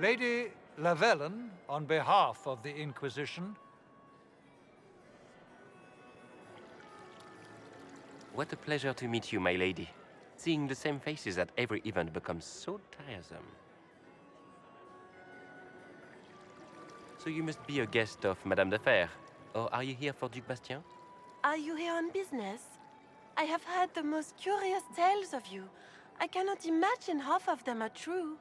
Lady Lavellen, on behalf of the Inquisition. What a pleasure to meet you, my lady. Seeing the same faces at every event becomes so tiresome. So you must be a guest of Madame de Fer, or are you here for Duc Bastien? Are you here on business? I have heard the most curious tales of you. I cannot imagine half of them are true.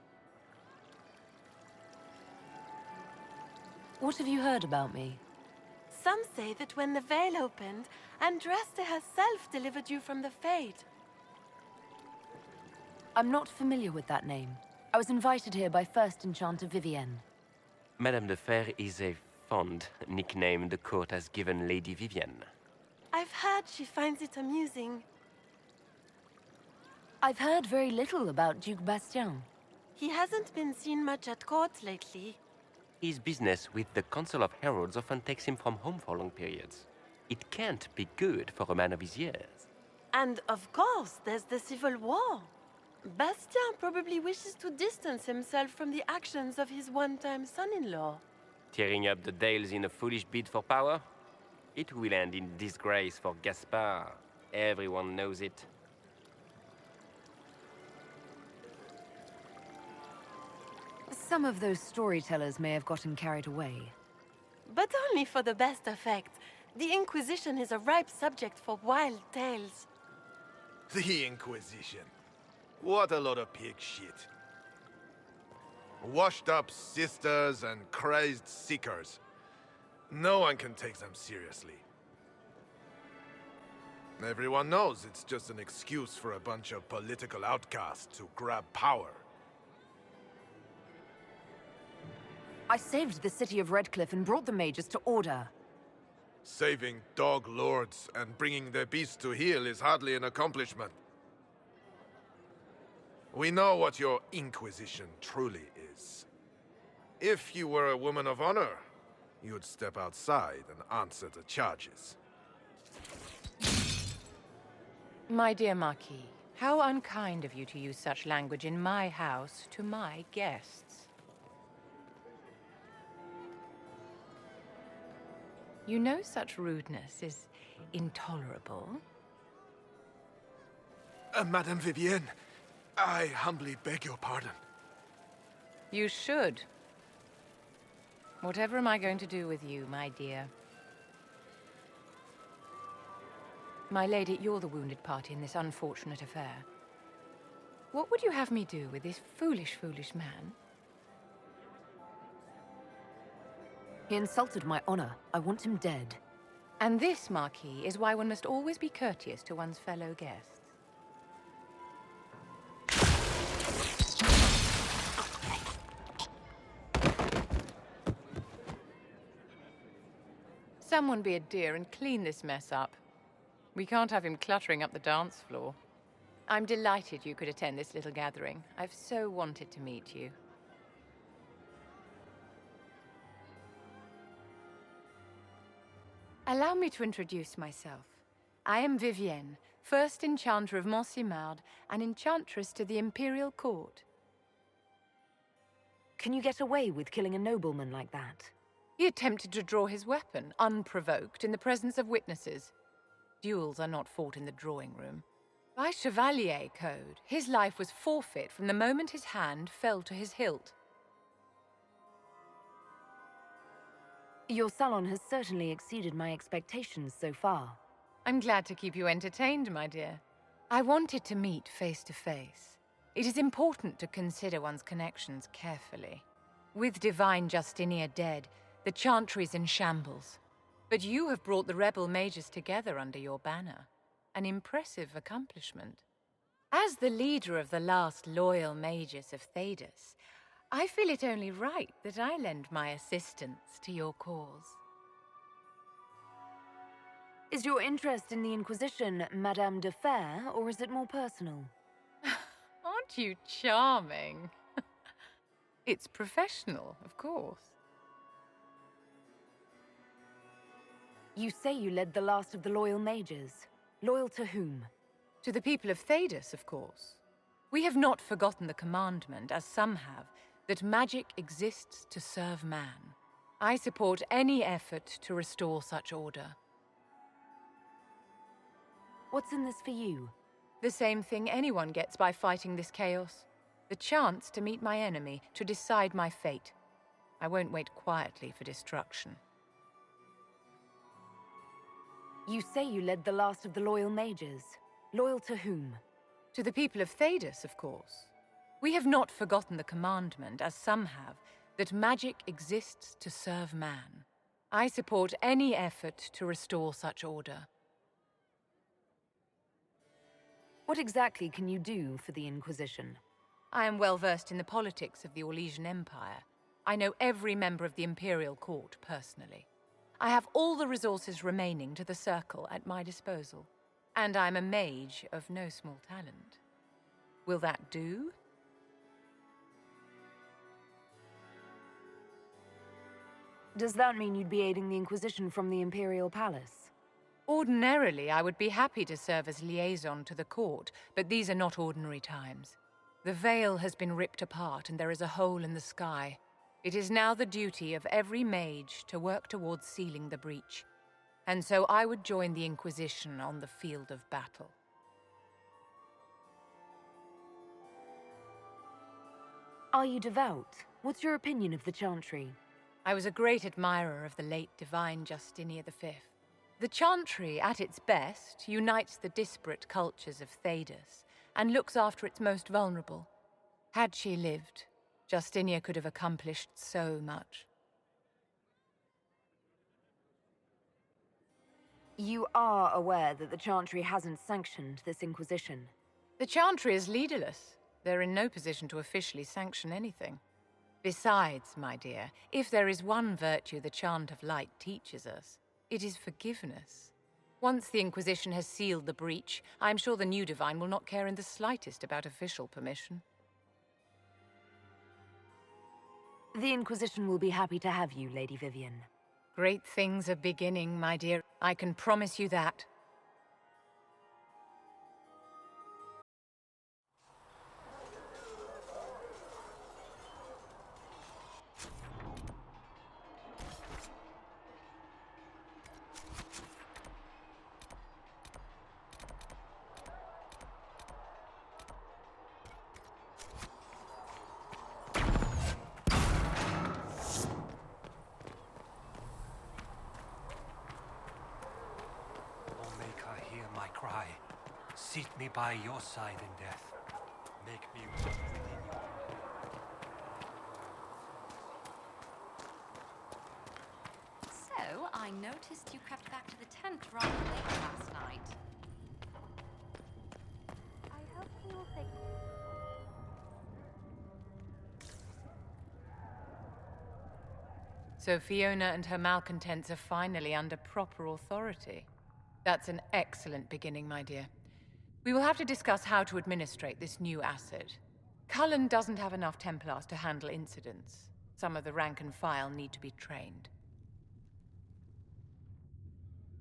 What have you heard about me? Some say that when the veil opened, Andraste herself delivered you from the Fate. I'm not familiar with that name. I was invited here by First Enchanter Vivien. Madame de Fer is a fond nickname the court has given Lady Vivien. I've heard she finds it amusing. I've heard very little about Duc Bastien. He hasn't been seen much at court lately. His business with the Council of Heralds often takes him from home for long periods. It can't be good for a man of his years. And of course, there's the Civil War. Bastien probably wishes to distance himself from the actions of his one-time son-in-law. Tearing up the Dales in a foolish bid for power? It will end in disgrace for Gaspard. Everyone knows it. Some of those storytellers may have gotten carried away. But only for the best effect. The Inquisition is a ripe subject for wild tales. The Inquisition. What a lot of pig shit. Washed up sisters and crazed seekers. No one can take them seriously. Everyone knows it's just an excuse for a bunch of political outcasts to grab power. I saved the city of Redcliffe and brought the mages to order. Saving dog lords and bringing their beasts to heel is hardly an accomplishment. We know what your Inquisition truly is. If you were a woman of honor, you'd step outside and answer the charges. My dear Marquis, how unkind of you to use such language in my house to my guests. You know such rudeness is intolerable. Madame Vivien, I humbly beg your pardon. You should. Whatever am I going to do with you, my dear? My lady, you're the wounded party in this unfortunate affair. What would you have me do with this foolish, foolish man? He insulted my honor. I want him dead. And this, Marquis, is why one must always be courteous to one's fellow guests. Someone be a dear and clean this mess up. We can't have him cluttering up the dance floor. I'm delighted you could attend this little gathering. I've so wanted to meet you. Allow me to introduce myself. I am Vivien, first enchanter of Montsimard and enchantress to the Imperial Court. Can you get away with killing a nobleman like that? He attempted to draw his weapon, unprovoked, in the presence of witnesses. Duels are not fought in the drawing room. By Chevalier code, his life was forfeit from the moment his hand fell to his hilt. Your salon has certainly exceeded my expectations so far. I'm glad to keep you entertained, my dear. I wanted to meet face to face. It is important to consider one's connections carefully. With Divine Justinia dead, the Chantry's in shambles. But you have brought the rebel mages together under your banner. An impressive accomplishment. As the leader of the last loyal mages of Thedas, I feel it only right that I lend my assistance to your cause. Is your interest in the Inquisition Madame de Fer, or is it more personal? Aren't you charming? It's professional, of course. You say you led the last of the loyal mages. Loyal to whom? To the people of Thedas, of course. We have not forgotten the commandment, as some have, that magic exists to serve man. I support any effort to restore such order. What's in this for you? The same thing anyone gets by fighting this chaos. The chance to meet my enemy, to decide my fate. I won't wait quietly for destruction. You say you led the last of the loyal mages. Loyal to whom? To the people of Thedas, of course. We have not forgotten the commandment, as some have, that magic exists to serve man. I support any effort to restore such order. What exactly can you do for the Inquisition? I am well versed in the politics of the Orlesian Empire. I know every member of the Imperial Court personally. I have all the resources remaining to the Circle at my disposal. And I'm a mage of no small talent. Will that do? Does that mean you'd be aiding the Inquisition from the Imperial Palace? Ordinarily, I would be happy to serve as liaison to the court, but these are not ordinary times. The veil has been ripped apart and there is a hole in the sky. It is now the duty of every mage to work towards sealing the breach. And so I would join the Inquisition on the field of battle. Are you devout? What's your opinion of the Chantry? I was a great admirer of the late divine Justinian V. The Chantry, at its best, unites the disparate cultures of Thedas and looks after its most vulnerable. Had she lived, Justinia could have accomplished so much. You are aware that the Chantry hasn't sanctioned this Inquisition. The Chantry is leaderless. They're in no position to officially sanction anything. Besides, my dear, if there is one virtue the Chant of Light teaches us, it is forgiveness. Once the Inquisition has sealed the breach, I'm sure the new divine will not care in the slightest about official permission. The Inquisition will be happy to have you, Lady Vivien. Great things are beginning, my dear. I can promise you that. Seat me by your side in death. Make me walk within you. So, I noticed you crept back to the tent rather late last night. I hope he will fix it. So Fiona and her malcontents are finally under proper authority. That's an excellent beginning, my dear. We will have to discuss how to administrate this new asset. Cullen doesn't have enough Templars to handle incidents. Some of the rank and file need to be trained.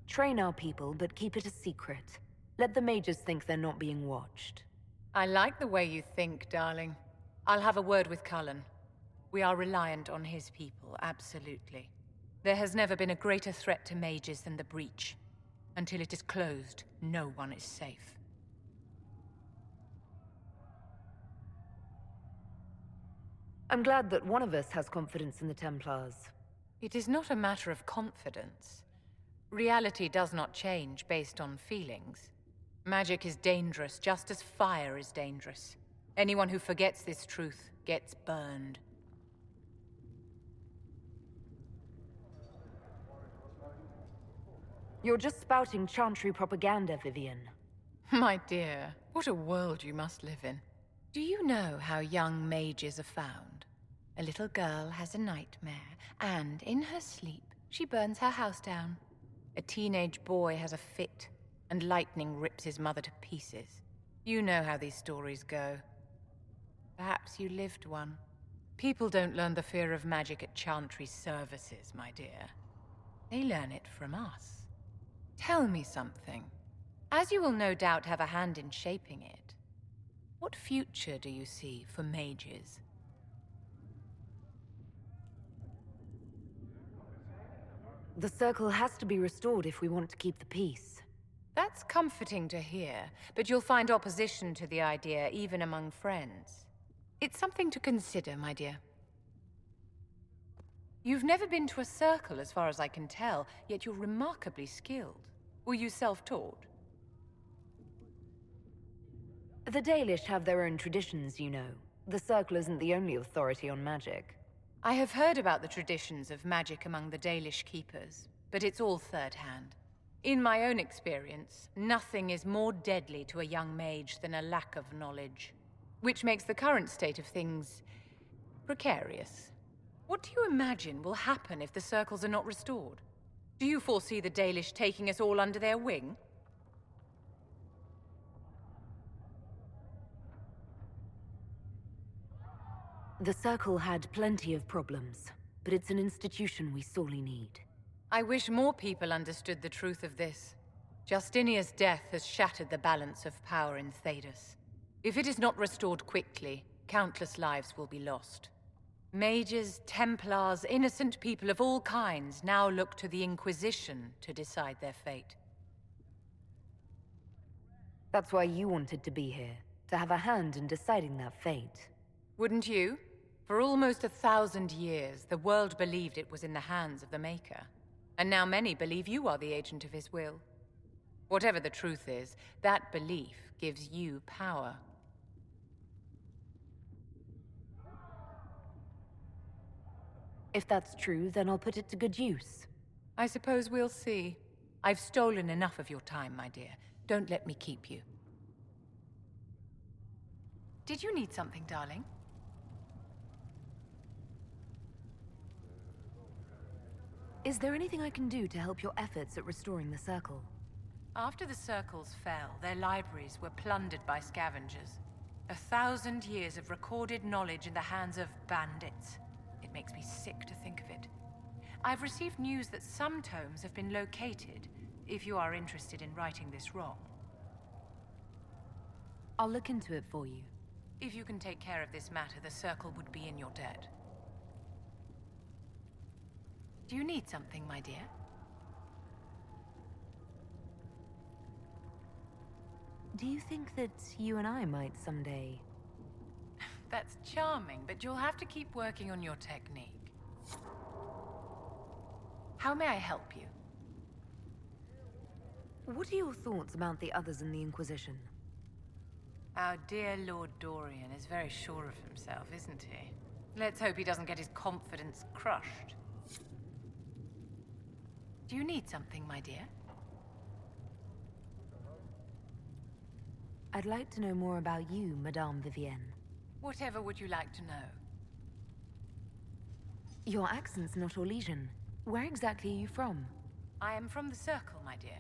Train our people, but keep it a secret. Let the mages think they're not being watched. I like the way you think, darling. I'll have a word with Cullen. We are reliant on his people, absolutely. There has never been a greater threat to mages than the breach. Until it is closed, no one is safe. I'm glad that one of us has confidence in the Templars. It is not a matter of confidence. Reality does not change based on feelings. Magic is dangerous, just as fire is dangerous. Anyone who forgets this truth gets burned. You're just spouting Chantry propaganda, Vivien. My dear, what a world you must live in. Do you know how young mages are found? A little girl has a nightmare, and in her sleep, she burns her house down. A teenage boy has a fit, and lightning rips his mother to pieces. You know how these stories go. Perhaps you lived one. People don't learn the fear of magic at Chantry services, my dear. They learn it from us. Tell me something. As you will no doubt have a hand in shaping it, what future do you see for mages? The circle has to be restored if we want to keep the peace. That's comforting to hear, but you'll find opposition to the idea even among friends. It's something to consider, my dear. You've never been to a circle, as far as I can tell, yet you're remarkably skilled. Were you self-taught? The Dalish have their own traditions, you know. The circle isn't the only authority on magic. I have heard about the traditions of magic among the Dalish keepers, but it's all third-hand. In my own experience, nothing is more deadly to a young mage than a lack of knowledge, which makes the current state of things precarious. What do you imagine will happen if the circles are not restored? Do you foresee the Dalish taking us all under their wing? The circle had plenty of problems, but it's an institution we sorely need. I wish more people understood the truth of this. Justinia's death has shattered the balance of power in Thedas. If it is not restored quickly, countless lives will be lost. Mages, Templars, innocent people of all kinds now look to the Inquisition to decide their fate. That's why you wanted to be here, to have a hand in deciding that fate. Wouldn't you? For almost 1,000 years, the world believed it was in the hands of the Maker. And now many believe you are the agent of his will. Whatever the truth is, that belief gives you power. If that's true, then I'll put it to good use. I suppose we'll see. I've stolen enough of your time, my dear. Don't let me keep you. Did you need something, darling? Is there anything I can do to help your efforts at restoring the circle? After the circles fell, their libraries were plundered by scavengers. 1,000 years of recorded knowledge in the hands of bandits. It makes me sick to think of it. I've received news that some tomes have been located, if you are interested in righting this wrong. I'll look into it for you. If you can take care of this matter, the circle would be in your debt. Do you need something, my dear? Do you think that you and I might someday... That's charming, but you'll have to keep working on your technique. How may I help you? What are your thoughts about the others in the Inquisition? Our dear Lord Dorian is very sure of himself, isn't he? Let's hope he doesn't get his confidence crushed. Do you need something, my dear? I'd like to know more about you, Madame Vivien. Whatever would you like to know? Your accent's not Orlesian. Where exactly are you from? I am from the Circle, my dear.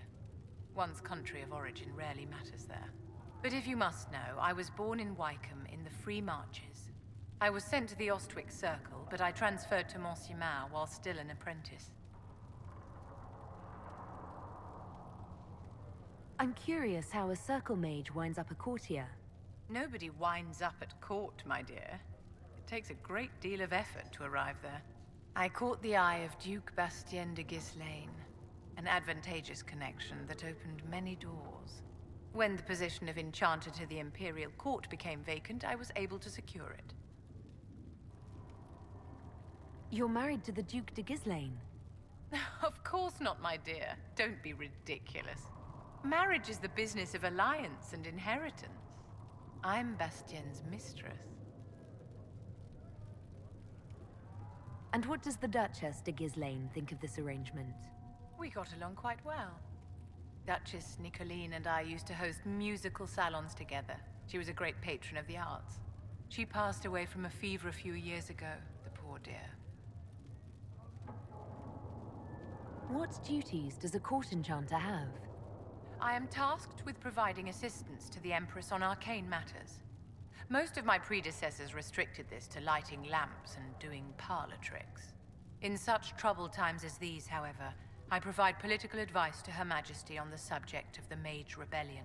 One's country of origin rarely matters there. But if you must know, I was born in Wycombe in the Free Marches. I was sent to the Ostwick Circle, but I transferred to Monsignor while still an apprentice. I'm curious how a circle mage winds up a courtier. Nobody winds up at court, my dear. It takes a great deal of effort to arrive there. I caught the eye of Duke Bastien de Ghislaine, an advantageous connection that opened many doors. When the position of Enchanter to the Imperial Court became vacant, I was able to secure it. You're married to the Duke de Ghislaine? Of course not, my dear. Don't be ridiculous. Marriage is the business of alliance and inheritance. I'm Bastien's mistress. And what does the Duchess de Ghislaine think of this arrangement? We got along quite well. Duchess Nicoline and I used to host musical salons together. She was a great patron of the arts. She passed away from a fever a few years ago, the poor dear. What duties does a court enchanter have? I am tasked with providing assistance to the Empress on arcane matters. Most of my predecessors restricted this to lighting lamps and doing parlor tricks. In such troubled times as these, however, I provide political advice to Her Majesty on the subject of the Mage Rebellion.